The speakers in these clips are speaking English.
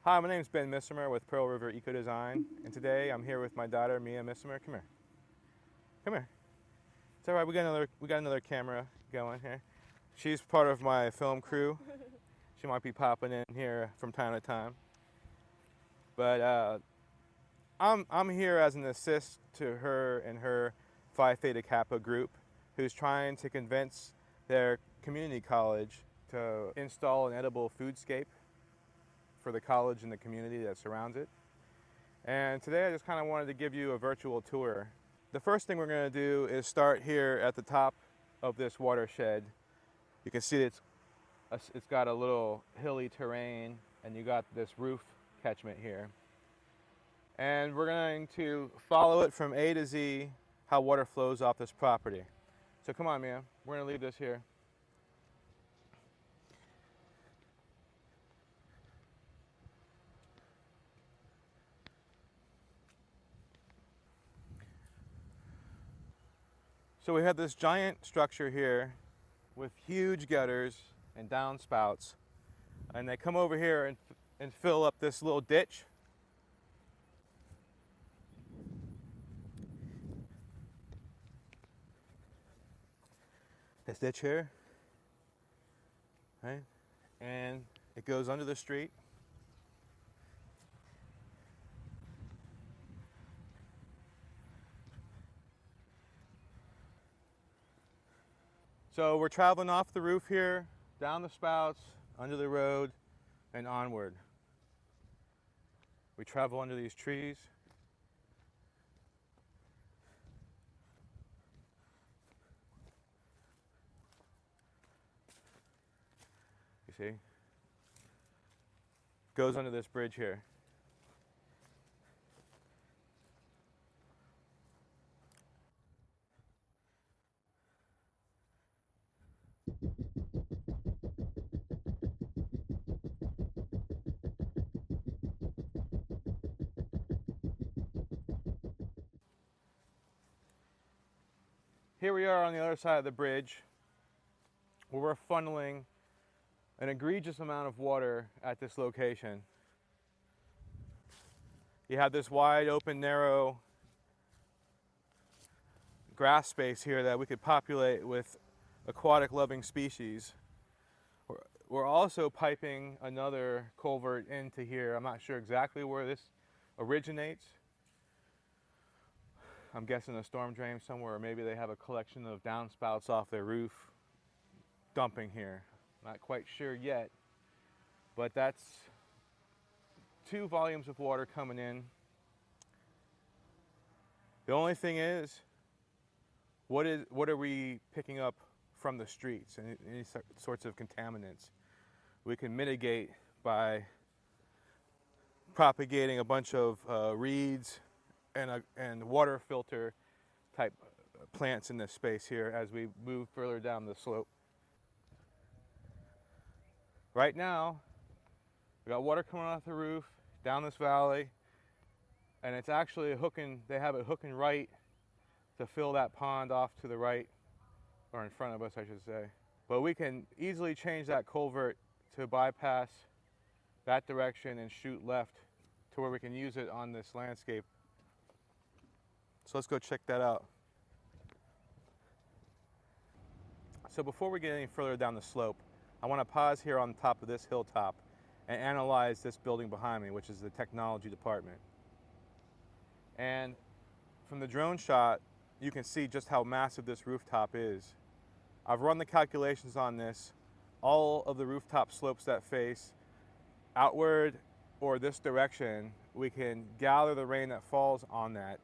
Hi, my name is Ben Missimer with Pearl River Eco Design, and today I'm here with my daughter Mia Missimer. Come here. Come here. It's all right. We got another camera going here. She's part of my film crew. She might be popping in here from time to time. But I'm here as an assist to her and her Phi Theta Kappa group, who's trying to convince their community college to install an edible foodscape for the college and the community that surrounds it. And today I just kind of wanted to give you a virtual tour. The first thing we're going to do is start here at the top of this watershed. You can see it's got a little hilly terrain, and you got this roof catchment here. And we're going to follow it from A to Z, how water flows off this property. So come on, Mia, we're going to leave this here. So we have this giant structure here with huge gutters and downspouts, and they come over here and fill up this little ditch. This ditch here, right? And it goes under the street. So we're traveling off the roof here, down the spouts, under the road, and onward. We travel under these trees. You see? Goes under this bridge here. Here we are on the other side of the bridge, where we're funneling an egregious amount of water at this location. You have this wide open, narrow grass space here that we could populate with aquatic loving species. We're also piping another culvert into here. I'm not sure exactly where this originates. I'm guessing a storm drain somewhere, or maybe they have a collection of downspouts off their roof dumping here. Not quite sure yet, but that's 2 volumes of water coming in. The only thing is, what are we picking up from the streets and any sorts of contaminants? We can mitigate by propagating a bunch of reeds and water filter type plants in this space here as we move further down the slope. Right now, we got water coming off the roof down this valley, and it's actually they have it hooking right to fill that pond off to the right, or in front of us, I should say. But we can easily change that culvert to bypass that direction and shoot left to where we can use it on this landscape. So let's go check that out. So before we get any further down the slope, I want to pause here on top of this hilltop and analyze this building behind me, which is the technology department. And from the drone shot, you can see just how massive this rooftop is. I've run the calculations on this. All of the rooftop slopes that face outward or this direction, we can gather the rain that falls on that,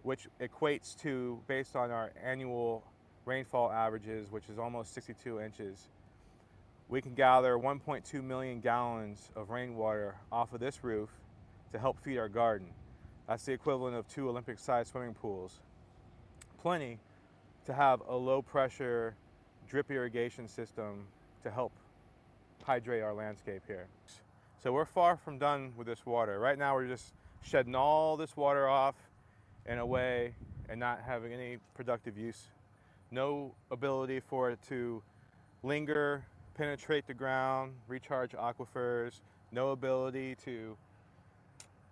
which equates to, based on our annual rainfall averages, which is almost 62 inches, we can gather 1.2 million gallons of rainwater off of this roof to help feed our garden. That's the equivalent of 2 Olympic-sized swimming pools. Plenty to have a low-pressure drip irrigation system to help hydrate our landscape here. So we're far from done with this water. Right now we're just shedding all this water off and away and not having any productive use. No ability for it to linger penetrate the ground, recharge aquifers, no ability to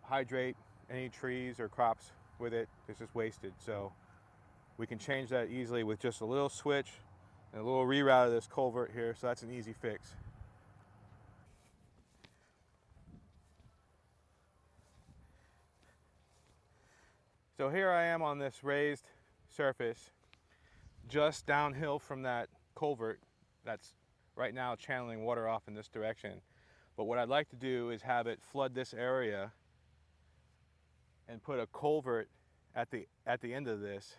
hydrate any trees or crops with it. It's just wasted. So we can change that easily with just a little switch and a little reroute of this culvert here. So that's an easy fix. So here I am on this raised surface, just downhill from that culvert that's right now channeling water off in this direction. But what I'd like to do is have it flood this area and put a culvert at the end of this.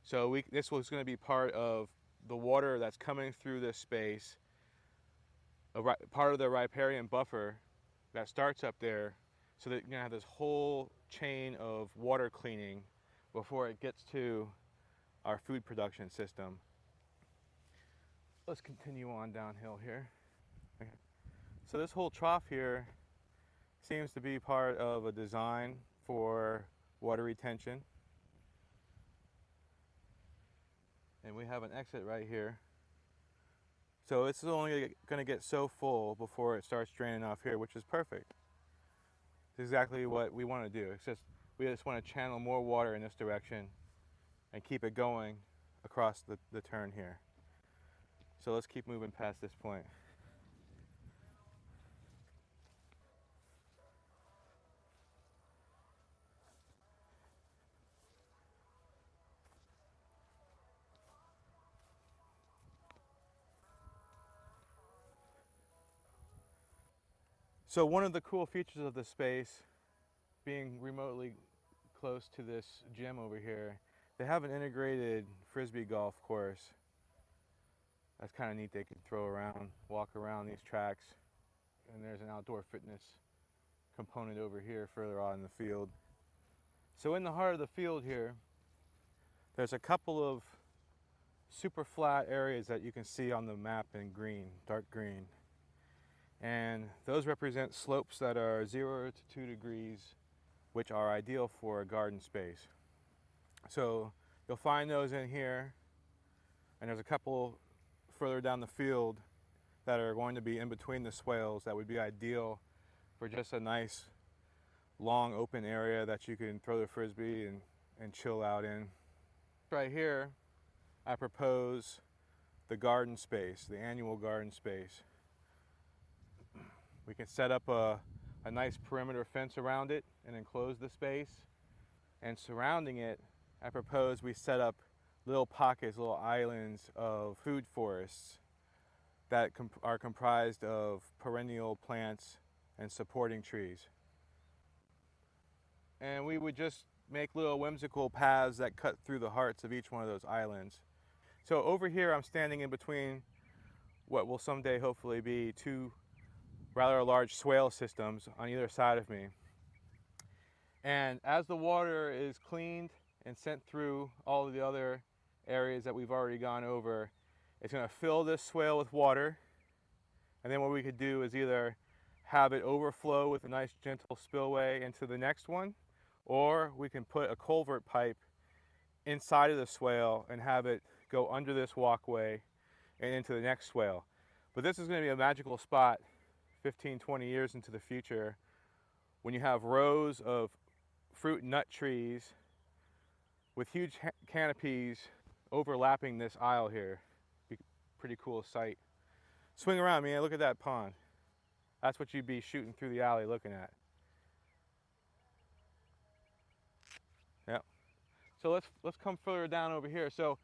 So this was going to be part of the water that's coming through this space, part of the riparian buffer that starts up there, so that you're going to have this whole chain of water cleaning before it gets to our food production system. Let's continue on downhill here. Okay. So this whole trough here seems to be part of a design for water retention. And we have an exit right here. So it's only going to get so full before it starts draining off here, which is perfect. It's exactly what we want to do. It's just, we just want to channel more water in this direction and keep it going across the turn here. So let's keep moving past this point. So one of the cool features of the space, being remotely close to this gym over here, they have an integrated frisbee golf course. That's kind of neat. They can throw around, walk around these tracks. And there's an outdoor fitness component over here further on in the field. So in the heart of the field here, there's a couple of super flat areas that you can see on the map in green, dark green. And those represent slopes that are 0 to 2 degrees, which are ideal for a garden space. So you'll find those in here, and there's a couple further down the field that are going to be in between the swales that would be ideal for just a nice long open area that you can throw the frisbee and chill out in. Right here, I propose the garden space, the annual garden space. We can set up a nice perimeter fence around it and enclose the space. And surrounding it, I propose we set up little pockets, little islands of food forests that are comprised of perennial plants and supporting trees. And we would just make little whimsical paths that cut through the hearts of each one of those islands. So over here I'm standing in between what will someday hopefully be two rather large swale systems on either side of me. And as the water is cleaned and sent through all of the other areas that we've already gone over, it's going to fill this swale with water. And then what we could do is either have it overflow with a nice gentle spillway into the next one, or we can put a culvert pipe inside of the swale and have it go under this walkway and into the next swale. But this is going to be a magical spot 15, 20 years into the future when you have rows of fruit and nut trees with huge canopies overlapping this aisle here. Be a pretty cool sight. Swing around, man, look at that pond. That's what you'd be shooting through the alley looking at. Yep. So let's come further down over here. So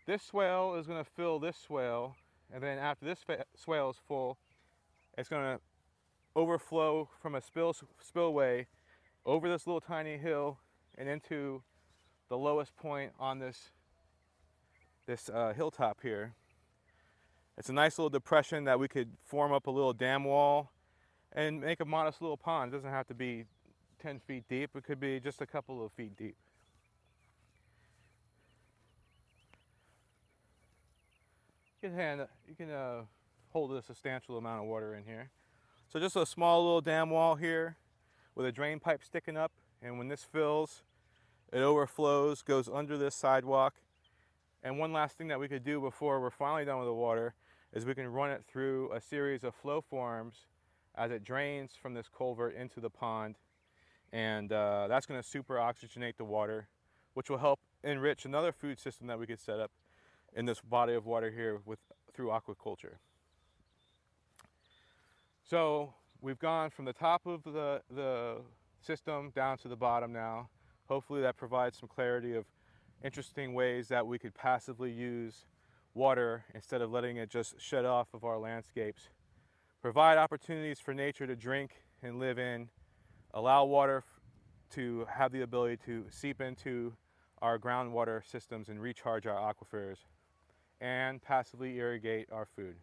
this swale is going to fill this swale, and then after this swale is full, it's going to overflow from a spillway over this little tiny hill and into the lowest point on this hilltop here. It's a nice little depression that we could form up a little dam wall and make a modest little pond. It doesn't have to be 10 feet deep. It could be just a couple of feet deep. You can hold a substantial amount of water in here. So just a small little dam wall here with a drain pipe sticking up, and when this fills, it overflows, goes under this sidewalk. And one last thing that we could do before we're finally done with the water is we can run it through a series of flow forms as it drains from this culvert into the pond, and that's going to super oxygenate the water, which will help enrich another food system that we could set up in this body of water here through aquaculture. So we've gone from the top of the system down to the bottom now. Hopefully that provides some clarity of interesting ways that we could passively use water instead of letting it just shed off of our landscapes. Provide opportunities for nature to drink and live in. Allow water to have the ability to seep into our groundwater systems and recharge our aquifers, and passively irrigate our food.